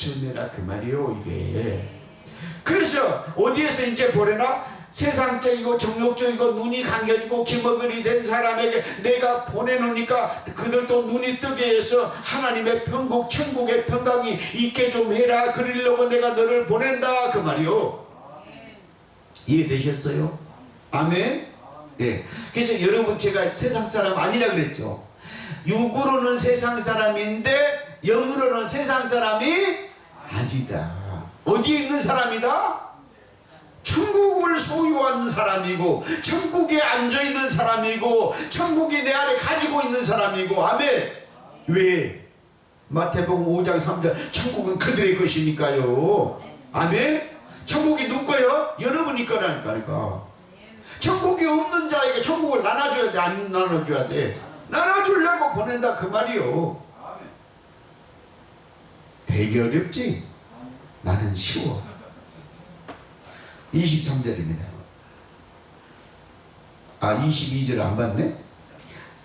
전해라 그 말이요 이게. 그래서 어디에서 이제 보내나? 세상적이고 정욕적이고 눈이 감겨지고 기머거리 된 사람에게 내가 보내놓으니까 그들도 눈이 뜨게 해서 하나님의 평국 천국의 평강이 있게 좀 해라. 그러려고 내가 너를 보낸다 그 말이요. 이해되셨어요? 아멘. 예. 그래서 여러분 제가 세상 사람 아니라 그랬죠. 육으로는 세상 사람인데 영으로는 세상 사람이 아니다. 어디에 있는 사람이다? 천국을 소유한 사람이고 천국에 앉아있는 사람이고 천국이 내 안에 가지고 있는 사람이고. 아멘. 왜? 마태복음 5장 3절 천국은 그들의 것이니까요. 아멘. 천국이 누구 거예요? 여러분이 거라니까. 천국이 없는 자에게 천국을 나눠줘야 돼? 안 나눠줘야 돼? 나눠주려고 보낸다 그 말이요. 되게 어렵지? 나는 쉬워. 23절입니다. 22절 안 봤네?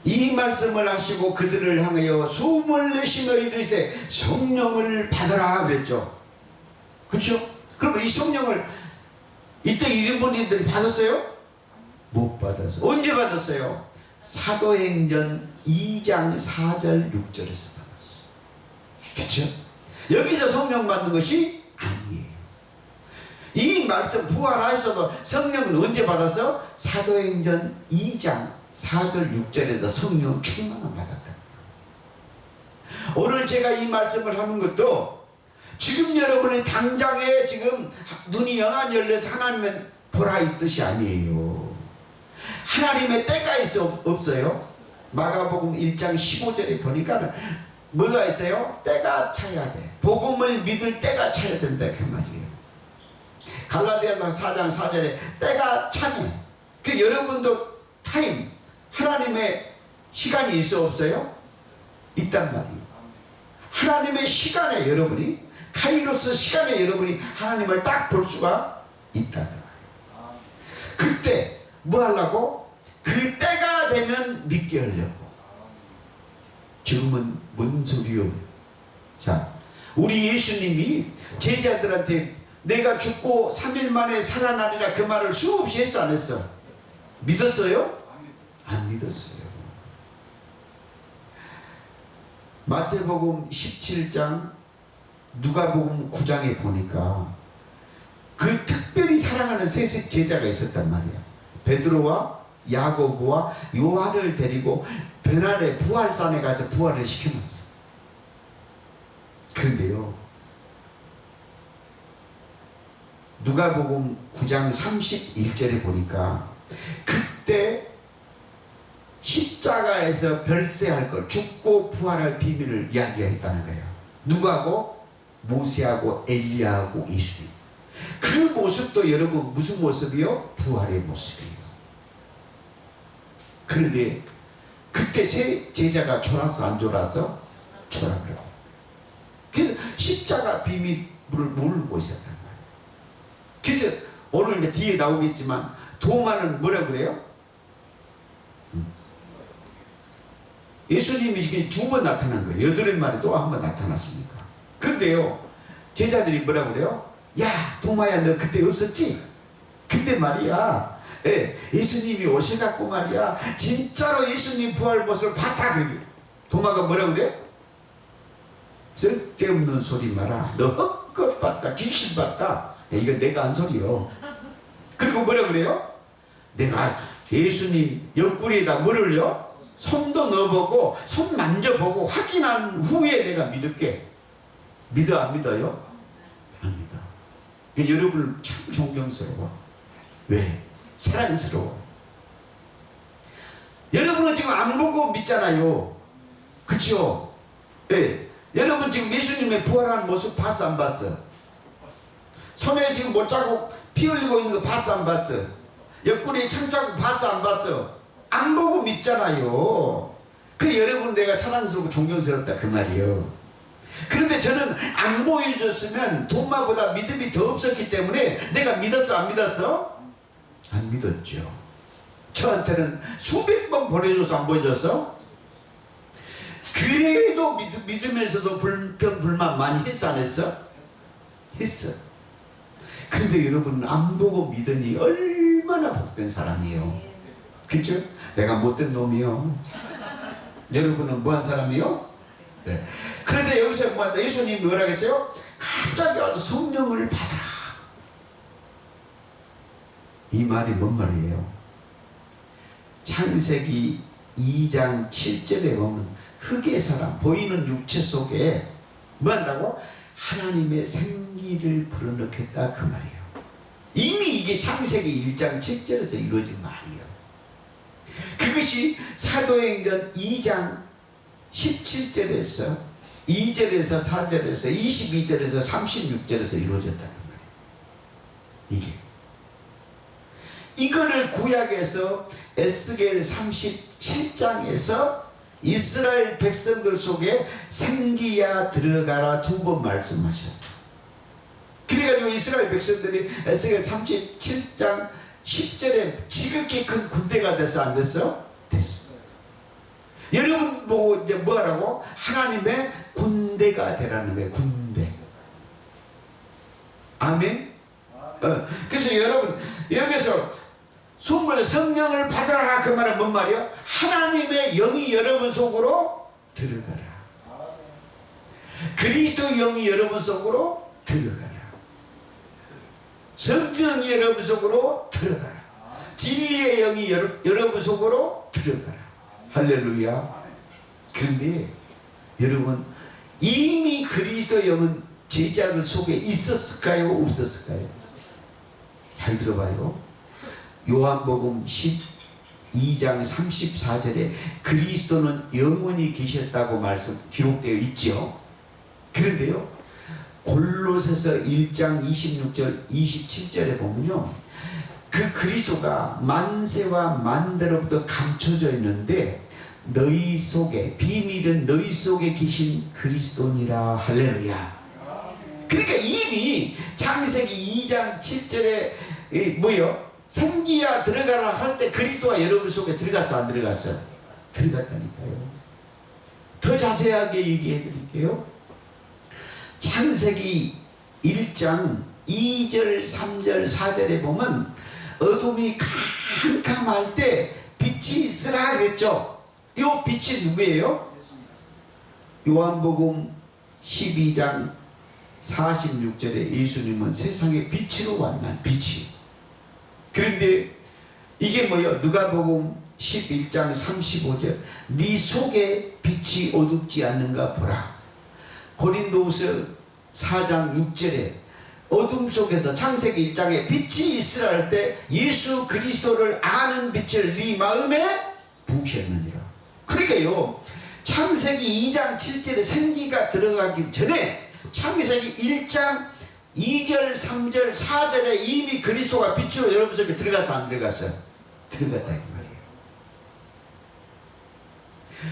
이 말씀을 하시고 그들을 향하여 숨을 내쉬며 이르시되 성령을 받아라 그랬죠. 그렇죠? 그럼 이 성령을 이때 이분들이 받았어요? 못 받았어요. 언제 받았어요? 사도행전 2장 4절 6절에서 받았어요. 그렇죠? 여기서 성령 받는 것이 아니에요. 이 말씀 부활하셔도 성령은 언제 받았어요? 사도행전 2장 4절 6절에서 성령 충만을 받았다. 오늘 제가 이 말씀을 하는 것도 지금 여러분이 당장에 지금 눈이 영안 열려서 하나님의 보라 이 뜻이 아니에요. 하나님의 때가 있어 없어요? 마가복음 1장 15절에 보니까 뭐가 있어요? 때가 차야 돼. 복음을 믿을 때가 차야 된다 그 말이에요. 갈라디아서 4장 4절에 때가 차네. 그 여러분도 타임, 하나님의 시간이 있어 없어요? 있단 말이에요. 하나님의 시간에 여러분이 카이로스 시간에 여러분이 하나님을 딱 볼 수가 있다는 거예요. 그때 뭐 하려고? 그 때가 되면 믿게 하려고. 지금은 뭔 소리요? 자, 우리 예수님이 제자들한테 내가 죽고 3일 만에 살아나리라 그 말을 수없이 했어 안 했어? 믿었어요? 안 믿었어요. 마태복음 17장 누가복음 9장에 보니까 그 특별히 사랑하는 세 제자가 있었단 말이야. 베드로와 야고보와 요한을 데리고 베날의 부활산에 가서 부활을 시켜놨어. 그런데요, 누가복음 9장 31절에 보니까 그때 십자가에서 별세할 걸, 죽고 부활할 비밀을 이야기했다는 거예요. 누구하고? 모세하고 엘리야하고 예수님. 그 모습도 여러분 무슨 모습이요? 부활의 모습이에요. 그런데 그때 세 제자가 졸았어 안 졸았어? 졸았더라고. 그래서 십자가 비밀을 모르고 있었단 말이에요. 그래서 오늘 이제 뒤에 나오겠지만 도마는 뭐라 그래요? 예수님이 지금 2번 나타난 거예요. 8마리 또 한 번 나타났으니까. 그런데요, 제자들이 뭐라 그래요? 야, 도마야, 너 그때 없었지? 그때 말이야, 예수님이 오셔갖고 말이야, 진짜로 예수님 부활 모습을 봤다. 그게. 도마가 뭐라 그래? 쓸데없는 소리 마라. 너 헛것 봤다. 귀신 봤다. 이거 내가 한 소리요. 그리고 뭐라 그래요? 내가 예수님 옆구리에다 뭐를요? 손도 넣어보고 손 만져보고 확인한 후에 내가 믿을게. 믿어 안 믿어요? 안 믿어. 여러분을 참 존경스러워. 왜? 사랑스러워. 여러분은 지금 안 보고 믿잖아요. 그쵸? 예. 여러분 지금 예수님의 부활하는 모습 봤어 안 봤어? 손에 지금 못자국 피 흘리고 있는 거 봤어 안 봤어? 옆구리에 창자국 봤어 안 봤어? 안 보고 믿잖아요. 그 여러분 내가 사랑스럽고 존경스럽다 그 말이에요. 그런데 저는 안 보여줬으면 도마보다 믿음이 더 없었기 때문에 내가 믿었어 안 믿었어? 안 믿었죠. 저한테는 수백 번 보내줘서 안 보여줬어? 그래도 믿으면서도 불평 불만 많이 했어 안 했어? 했어. 그런데 여러분은 안 보고 믿으니 얼마나 복된 사람이에요. 그렇죠? 내가 못된 놈이요. 여러분은 뭐한 사람이요? 네. 그런데 여기서 뭐한다? 예수님이 뭐라 했어요? 갑자기 와서 성령을 받아라. 이 말이 뭔 말이에요? 창세기 2장 7절에 보면 흙의 사람, 보이는 육체 속에 뭐 한다고? 하나님의 생기를 불어넣겠다 그 말이에요. 이미 이게 창세기 1장 7절에서 이루어진 말이에요. 그것이 사도행전 2장 17절에서 2절에서 4절에서 22절에서 36절에서 이루어졌다는 말이에요. 이거를 구약에서 에스겔 37장에서 이스라엘 백성들 속에 생기야 들어가라 2번 말씀하셨어. 그래가지고 이스라엘 백성들이 에스겔 37장 10절에 지극히 큰 군대가 됐어 안 됐어? 됐어. 여러분 보고 이제 뭐하라고? 하나님의 군대가 되라는 거예요. 군대. 아멘. 그래서 여러분 여기서 성령을 받으라 그 말은 뭔 말이요? 하나님의 영이 여러분 속으로 들어가라. 그리스도 영이 여러분 속으로 들어가라. 성령이 여러분 속으로 들어가라. 진리의 영이 여러분 속으로 들어가라. 할렐루야. 그런데 여러분 이미 그리스도 영은 제자들 속에 있었을까요? 없었을까요? 잘 들어봐요. 요한복음 12장 34절에 그리스도는 영원히 계셨다고 말씀 기록되어 있죠. 그런데요 골로새서 1장 26절 27절에 보면요 그 그리스도가 만세와 만대로부터 감춰져 있는데 너희 속에 비밀은 너희 속에 계신 그리스도니라. 할렐루야. 그러니까 이미 창세기 2장 7절에 뭐요? 생기야 들어가라 할 때 그리스도가 여러분 속에 들어갔어 안 들어갔어? 들어갔다니까요. 더 자세하게 얘기해 드릴게요. 창세기 1장 2절 3절 4절에 보면 어둠이 캄캄할 때 빛이 있으라 그랬죠. 이 빛이 누구예요? 요한복음 12장 46절에 예수님은 세상에 빛으로 왔나 빛이. 그런데 이게 뭐예요? 누가복음 11장 35절 네 속에 빛이 어둡지 않는가 보라. 고린도후서 4장 6절에 어둠 속에서 창세기 1장에 빛이 있으라 할 때 예수 그리스도를 아는 빛을 네 마음에 부으셨느니라. 그러니까요 창세기 2장 7절에 생기가 들어가기 전에 창세기 1장 2절 3절 4절에 이미 그리스도가 빛으로 여러분 속에 들어가서 안 들어갔어요? 들어갔다 이 말이에요.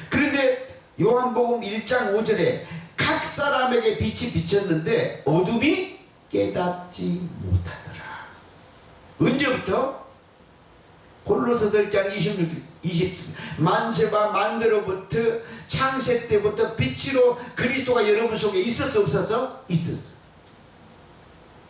그런데 요한복음 1장 5절에 각 사람에게 빛이 비쳤는데 어둠이 깨닫지 못하더라. 언제부터? 골로새서 1장 20 만세와 만대로부터 창세 때부터 빛으로 그리스도가 여러분 속에 있었어 없었어? 있었어.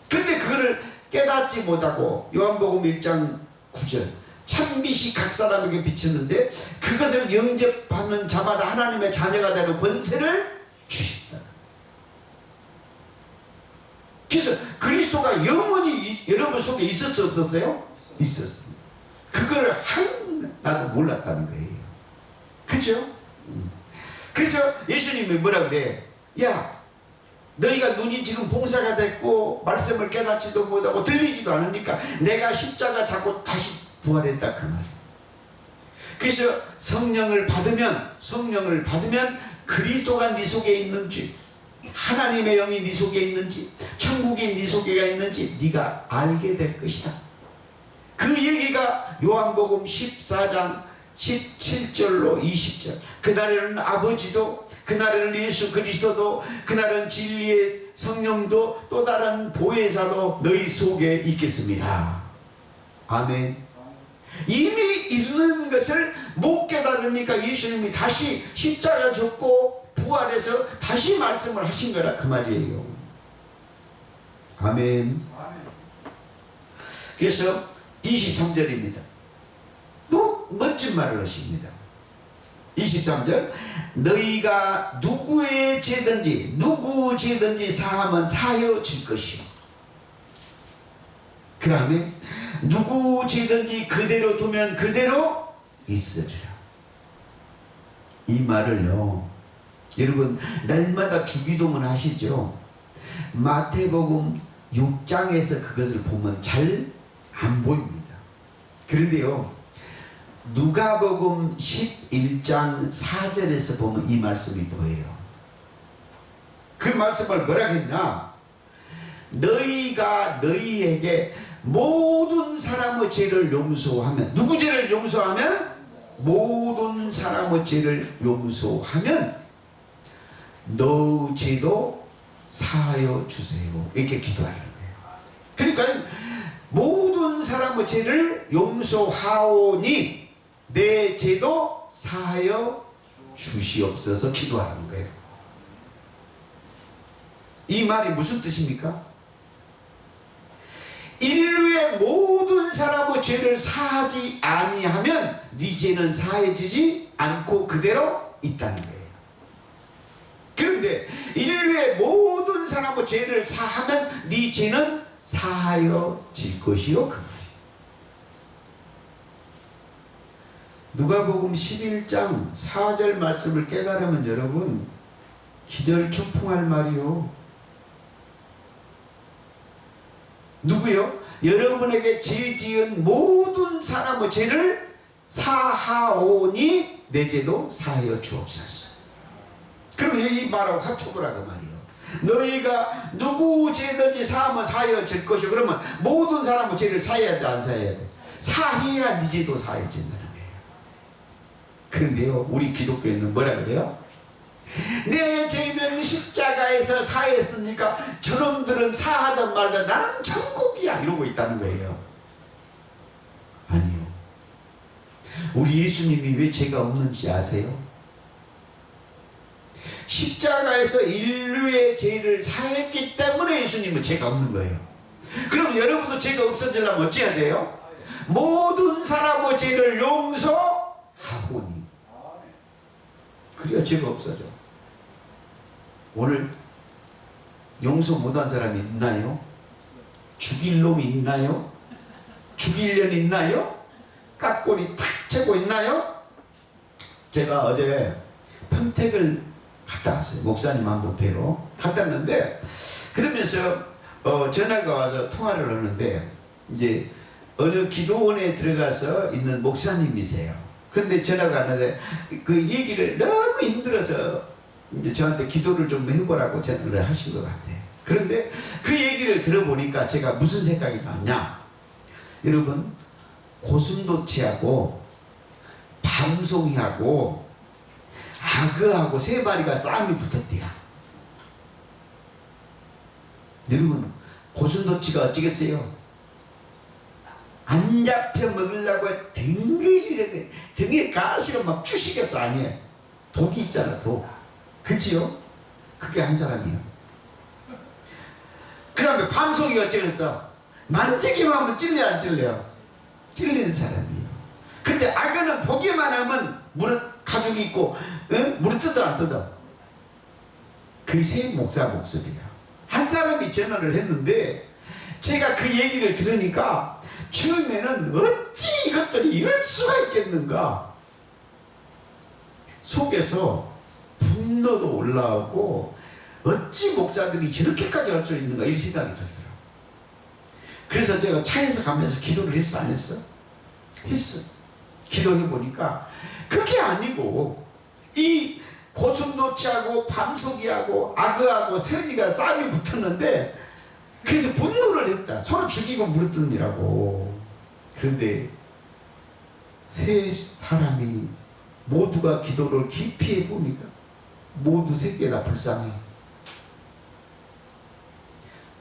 근데 그거를 깨닫지 못하고 요한복음 1장 9절 참빛이 각 사람에게 비쳤는데 그것을 영접하는 자마다 하나님의 자녀가 되는 권세를 주셨다. 그래서 그리스도가 영원히 여러분 속에 있었어 없었어요? 있었어. 그걸 나도 몰랐다는 거예요. 그렇죠? 그래서 예수님이 뭐라 그래? 야 너희가 눈이 지금 봉사가 됐고 말씀을 깨닫지도 못하고 들리지도 않으니까 내가 십자가 잡고 다시 부활했다 그 말이에요. 그래서 성령을 받으면 그리스도가 네 속에 있는지 하나님의 영이 네 속에 있는지 천국이 네 속에 있는지 네가 알게 될 것이다. 그 얘기가 요한복음 14장 17절로 20절 그날에는 아버지도 그날에는 예수 그리스도도 그날은 진리의 성령도 또 다른 보혜사도 너희 속에 있겠습니다. 아멘. 이미 있는 것을 못 깨달으니까 예수님이 다시 십자가 졌고 부활해서 다시 말씀을 하신 거라 그 말이에요. 아멘. 그래서 23절입니다. 또 멋진 말을 하십니다. 23절, 너희가 누구의 죄든지 누구 죄든지 사하면 사하여 질 것이요. 그 다음에 누구 죄든지 그대로 두면 그대로 있으리라. 이 말을요, 여러분 날마다 주기도문 하시죠. 마태복음 6장에서 그것을 보면 잘 안 보입니다. 그런데요, 누가복음 11장 4절에서 보면 이 말씀이 보여요. 그 말씀을 뭐라 했냐? 너희가 너희에게 모든 사람의 죄를 용서하면, 누구 죄를 용서하면? 모든 사람의 죄를 용서하면 너 죄도 사하여 주세요. 이렇게 기도하는 거예요. 그러니까 모든 사람의 죄를 용서하오니 내 죄도 사하여 주시옵소서 기도하는 거예요. 이 말이 무슨 뜻입니까? 인류의 모든 사람의 죄를 사하지 아니하면 네 죄는 사해지지 않고 그대로 있다는 거예요. 그런데 인류의 모든 사람의 죄를 사하면 네 죄는 사하여질 것이요, 그 말이. 누가복음 11장 4절 말씀을 깨달으면 여러분 기절초풍할 말이요. 누구요? 여러분에게 죄 지은 모든 사람의 죄를 사하오니 내 죄도 사하여 주옵소서. 그럼 이 말하고 합쳐보라 그 말이요. 너희가 누구 죄든지 사하면 사하여질 것이요. 그러면 모든 사람의 죄를 사해야 돼, 안 사해야 돼? 사해야 네 죄도 사해진다는 거예요. 그런데요, 우리 기독교에는 뭐라 그래요? 내 죄는 십자가에서 사했으니까 저놈들은 사하든 말든 나는 천국이야 이러고 있다는 거예요. 아니요. 우리 예수님이 왜 죄가 없는지 아세요? 십자가에서 인류의 죄를 사했기 때문에 예수님은 죄가 없는 거예요. 그럼 여러분도 죄가 없어지려면 어찌해야 돼요? 모든 사람의 죄를 용서하오니 그래야 죄가 없어져. 오늘 용서 못한 사람이 있나요? 죽일 놈이 있나요? 죽일 년이 있나요? 깍꼬리 탁 채고 있나요? 제가 어제 평택을 갔다 왔어요. 목사님 한 분 뵈러 갔다 왔는데, 그러면서 전화가 와서 통화를 하는데 이제 어느 기도원에 들어가서 있는 목사님이세요. 그런데 전화가 왔는데 그 얘기를 너무 힘들어서 이제 저한테 기도를 좀 해보라고 전화를 하신 것 같아요. 그런데 그 얘기를 들어보니까 제가 무슨 생각이 났냐? 여러분, 고슴도치하고 밤송이하고 악어하고 세 마리가 싸움이 붙었대요. 여러분, 고슴도치가 어찌겠어요? 안 잡혀 먹으려고 등에 가시가 막 쑤시겠어. 아니에요. 독이 있잖아, 독. 그치요? 그게 한 사람이에요. 그 다음에 밤송이 어쩌겠어? 만지기만 하면 찔려 안 찔려요? 찔리는 사람이에요. 근데 악어는 보기만 하면 무릇 가죽이 있고, 응? 무릇 뜯어 안 뜯어? 그 세 목사 목소리야. 한 사람이 전화를 했는데 제가 그 얘기를 들으니까 처음에는 어찌 이것들이 이럴 수가 있겠는가 속에서 분노도 올라오고, 어찌 목사들이 저렇게까지 할 수 있는가 이 생각이 들더라고요. 그래서 제가 차에서 가면서 기도를 했어, 안 했어? 했어. 기도해 보니까 그게 아니고 이 고슴도치하고 밤송이하고 악어하고 새니가 싸움이 붙었는데, 그래서 분노를 했다. 서로 죽이고 물어뜯느라고. 그런데 세 사람이 모두가 기도를 깊이 해보니까 모두 세 개 다 불쌍해.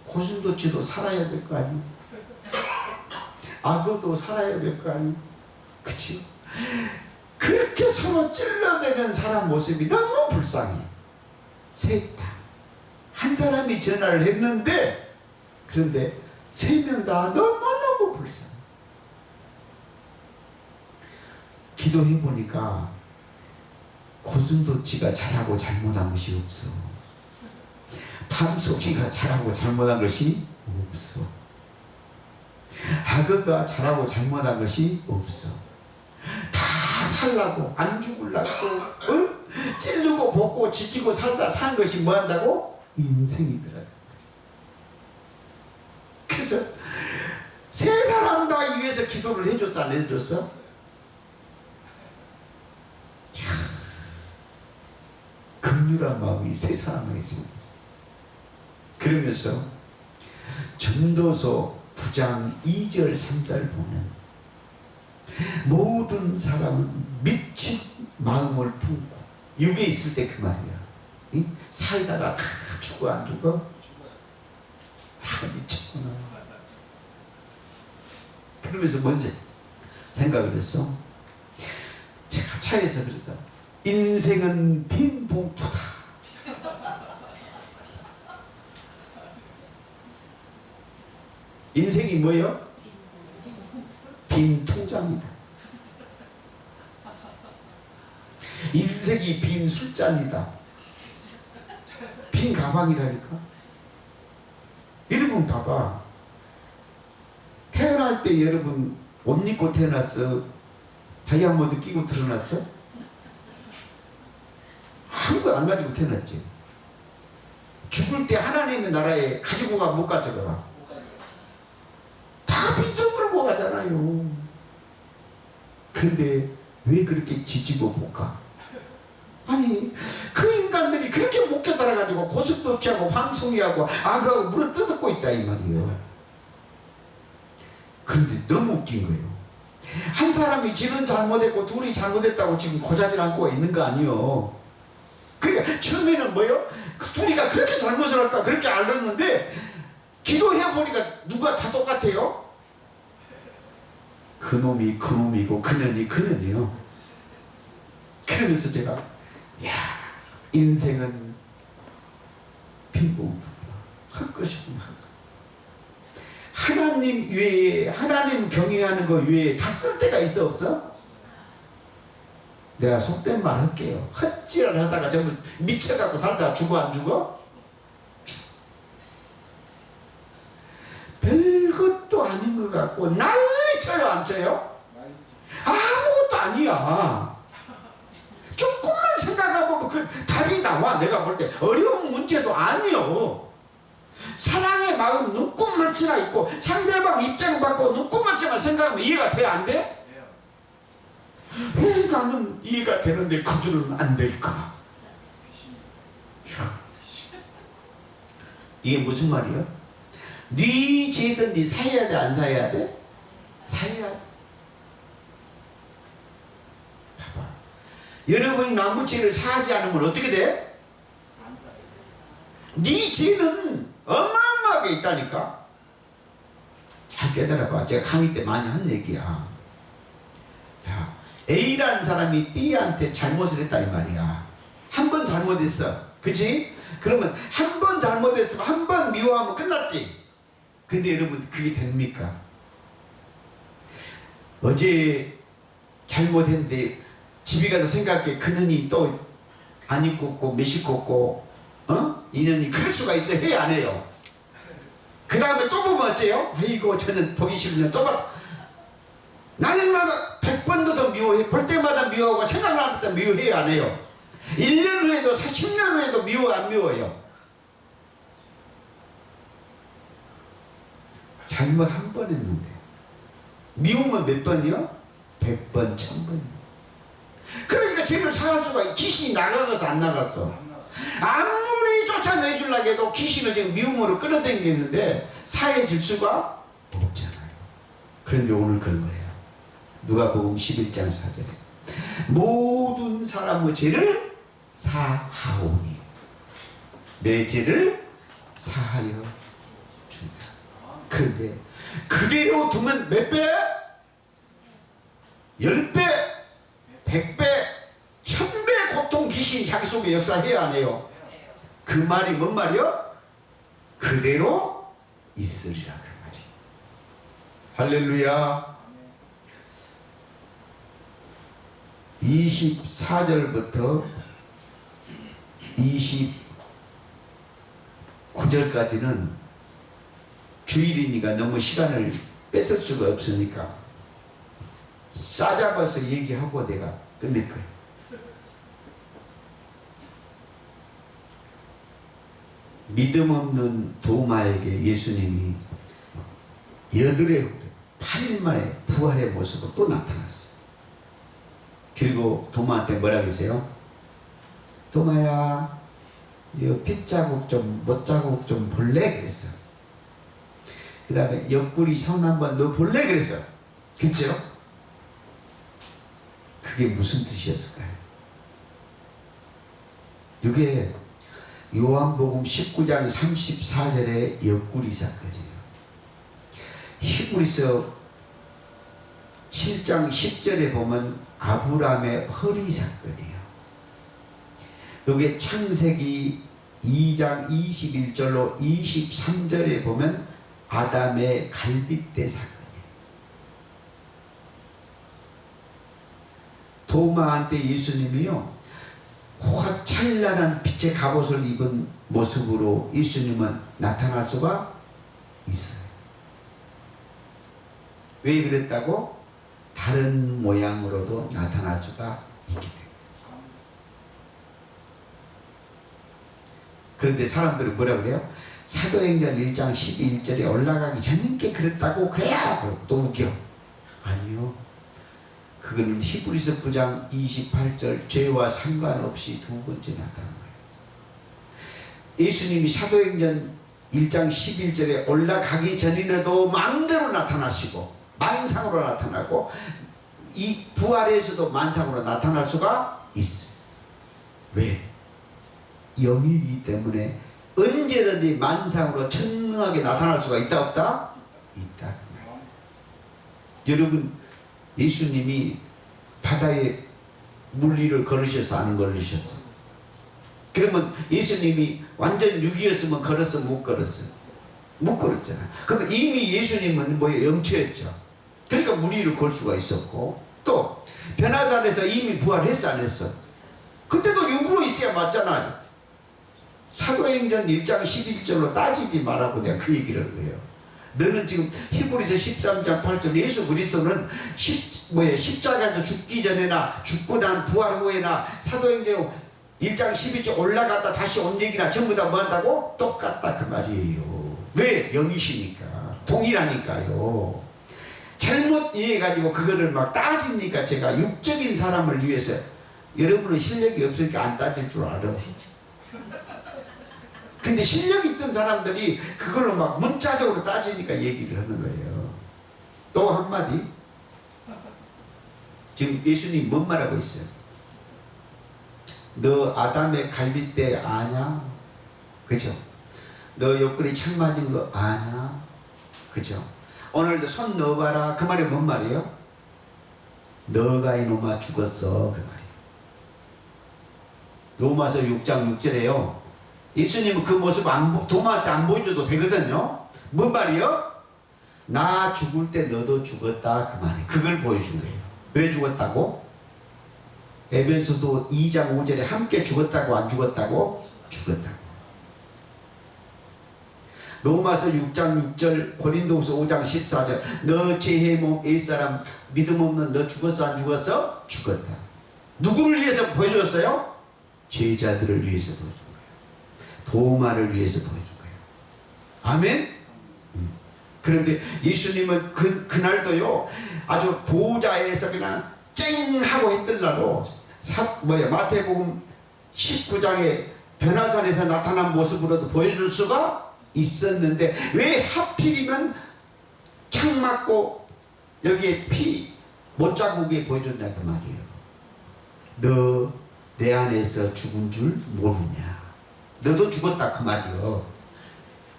고슴도치도 살아야 될 거 아니에요? 악어도 살아야 될 거 아니에요? 그치요? 그렇게 서로 찔러대는 사람 모습이 너무 불쌍해. 셋 다. 한 사람이 전화를 했는데 그런데 3명 다 너무너무 불쌍해. 기도해보니까 고슴도치가 잘하고 잘못한 것이 없어. 밤송이가 잘하고 잘못한 것이 없어. 악어가 잘하고 잘못한 것이 없어. 다 살라고, 안 죽으려고, 찌르고 볶고 지치고 살다 산 것이 뭐 한다고? 인생이더라. 그래서 세 사람 다 위해서 기도를 해줬어, 안 해줬어? 긍휼한 마음이 세 사람에게 있습니다. 그러면서 전도서 9장 2절 3절 보면 모든 사람은 미친 마음을 품고 육에 있을 때 그 말이야. 살다가 다 죽어 안 죽어? 다 미쳤구나. 그러면서 먼저 생각을 했어. 제가 차에서 그랬어. 인생은 빈 봉투다. 인생이 뭐예요? 빈 통장이다. 인생이 빈 술잔이다. 빈 가방이라니까. 여러분 봐봐. 태어날 때 여러분 옷 입고 태어났어? 다이아몬드 끼고 태어났어? 아무것도 안 가지고 태어났지. 죽을 때 하나님의 나라에 가지고 가 못 가져가. 다 빚어버리고 가잖아요. 그런데 왜 그렇게 지지고 볶아? 아니 그 인간들이 그렇게 못 깨달아가지고 고슴도치하고 밤송이하고 악어하고 물어 뜯고 있다 이 말이에요. 그런데 너무 웃긴 거예요. 한 사람이 지는 잘못했고 둘이 잘못했다고 지금 고자질 않고 있는 거 아니에요. 그러니까 처음에는 뭐예요? 그 둘이가 그렇게 잘못을 할까 그렇게 알았는데 기도해보니까 누가 다 똑같아요? 그놈이 그놈이고 그년이 그년이요. 그러면서 제가 야 인생은 빈봉투구나. 할 것이구나. 하나님 외에 하나님 경외하는 것 외에 다 쓸 데가 있어 없어? 내가 속된 말 할게요. 헛질을 하다가 전부 미쳐갖고 살다가 죽어 안 죽어? 별것도 아닌 것 같고 난리 쳐요 안 쳐요? 아무것도 아니야. 조금만 생각해보면 그 답이 나와. 내가 볼 때 어려운 문제도 아니요. 사랑의 마음 눈꼽만치나 있고 상대방 입장 받고 눈꼽만치만 생각하면 이해가 돼 안 돼? 왜 나는 이해가 되는데 그들은 안 될까? 이게 무슨 말이야? 네 죄든 네 사야 돼 안 사야 돼? 사야 돼. 봐봐. 여러분이 남의 죄를 사하지 않으면 어떻게 돼? 네 죄는 어마어마하게 있다니까. 잘 깨달아봐. 제가 강의 때 많이 한 얘기야. 자, A라는 사람이 B한테 잘못을 했다 이 말이야. 한 번 잘못했어. 그치? 그러면 한 번 잘못했으면 한 번 미워하면 끝났지. 근데 여러분 그게 됩니까? 어제 잘못했는데 집에 가서 생각해. 그년이 또 안 입고 없고 몇 입고 없고 인연이 그럴 수가 있어. 해야 안 해요? 그 다음에 또 보면 어째요? 아이고 저는 보기 싫으면 또 봐. 날마다 100번도 더 미워해. 볼 때마다 미워하고 생각날 때마다 미워해야 안 해요? 1년 후에도 10년 후에도 미워 안 미워요? 잘못 한 번 했는데 미우면 몇 번이요? 100번 1000번. 그러니까 죄를 사할 수가. 귀신이 나가서 안 나갔어? 아무리 쫓아내주려고 해도 귀신을 지금 미움으로 끌어당기는데 사해질 수가 없잖아요. 그런데 오늘 그런 거예요. 누가복음 11장 4절에 모든 사람의 죄를 사하오니 내 죄를 사하여 준다. 그런데 그대로 두면 몇 배? 10배, 100배, 1000배 고통 귀신이 자기 속에 역사해야 안 해요? 그 말이 뭔 말이요? 그대로 있으리라 그 말이. 할렐루야. 24절부터 29절까지는 주일이니까 너무 시간을 뺏을 수가 없으니까 싸잡아서 얘기하고 내가 끝낼 거예요. 믿음 없는 도마에게 예수님이 8일 만에 부활의 모습으로 또 나타났어요. 그리고 도마한테 뭐라 그러세요? 도마야, 이 핏자국 좀, 못자국 좀 볼래? 그랬어. 그 다음에 옆구리 손 한번 너 볼래? 그랬어. 그쵸? 그게 무슨 뜻이었을까요? 이게 요한복음 19장 34절의 옆구리 사건이에요. 히브리서 7장 10절에 보면 아브라함의 허리 사건이에요. 이게 창세기 2장 21절로 23절에 보면 아담의 갈빗대 사건이에요. 도마한테 예수님이요, 화찬란한 빛의 갑옷을 입은 모습으로 예수님은 나타날 수가 있어요. 왜 그랬다고? 다른 모양으로도 나타날 수가 있기 때문에. 그런데 사람들은 뭐라고 그래요? 사도행전 1장 12절에 올라가기 전에 그랬다고 그래요. 또 웃겨. 아니요. 그거는 히브리서 9장 28절 죄와 상관없이 두 번째 나타난 거예요. 예수님이 사도행전 1장 11절에 올라가기 전에도 마음대로 나타나시고 만상으로 나타나고 이 부활에서도 만상으로 나타날 수가 있어요. 왜? 영이기 때문에 언제든지 만상으로 천능하게 나타날 수가 있다 없다? 있다. 여러분, 예수님이 바다에 물 위를 걸으셔서 안 걸으셨어? 그러면 예수님이 완전 육이었으면 걸었어, 못 걸었어? 못 걸었잖아. 그럼 이미 예수님은 뭐예요? 영체였죠. 그러니까 물 위를 걸 수가 있었고, 또 변화산에서 이미 부활했어, 안 했어? 그때도 육으로 있어야 맞잖아. 사도행전 1장 11절로 따지지 말라고 내가 그 얘기를 해요. 너는 지금 히브리서 13장 8절 예수 그리스도는 십자가에서 죽기 전에나 죽고 난 부활 후에나 사도행전 1장 12절 올라갔다 다시 온 얘기나 전부 다 뭐 한다고? 똑같다 그 말이에요. 왜? 영이시니까. 동일하니까요. 잘못 이해해가지고 그거를 막 따지니까 제가 육적인 사람을 위해서, 여러분은 실력이 없으니까 안 따질 줄 알아. 근데 실력 있던 사람들이 그걸로 막 문자적으로 따지니까 얘기를 하는 거예요. 또 한마디. 지금 예수님 뭔 말하고 있어요? 너 아담의 갈빗대 아냐? 그죠? 너 옆구리 창 맞은 거 아냐? 그죠? 오늘도 손 넣어봐라. 그 말이 뭔 말이에요? 너가 이놈아 죽었어. 그 말이에요. 로마서 6장 6절에요. 예수님은 그 모습 도마한테 안 보여줘도 되거든요. 뭔 말이요? 나 죽을 때 너도 죽었다 그 말이에요. 그걸 보여준 거예요. 왜 죽었다고? 에베소서 2장 5절에 함께 죽었다고 안 죽었다고? 죽었다고. 로마서 6장 6절, 고린도후서 5장 14절, 너 죄의 몸 옛사람 믿음 없는 너 죽었어 안 죽었어? 죽었다. 누구를 위해서 보여줬어요? 죄자들을 위해서 보여준 거예요. 도마를 위해서 보여준 거예요. 아멘? 그런데 예수님은 그날도요, 아주 보좌에서 그냥 쨍 하고 했더라도 마태복음 19장에 변화산에서 나타난 모습으로도 보여줄 수가 있었는데 왜 하필이면 창 맞고 여기에 피 못자국에 보여줬냐 그 말이에요. 너 내 안에서 죽은 줄 모르냐? 너도 죽었다 그 말이요.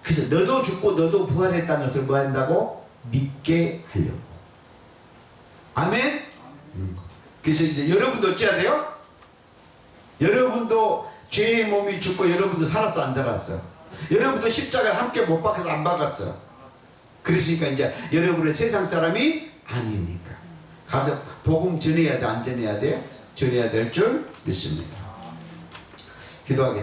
그래서 너도 죽고 너도 부활했다는 것을 뭐 한다고? 믿게 하려고. 아멘? 그래서 이제 여러분도 어찌해야 돼요? 여러분도 죄의 몸이 죽고 여러분도 살았어 안 살았어? 여러분도 십자가를 함께 못 박아서 안 박았어. 그러시니까 이제 여러분은 세상 사람이 아니니까 가서 복음 전해야 돼, 안 전해야 돼? 전해야 될 줄 믿습니다. 기도하겠습니다.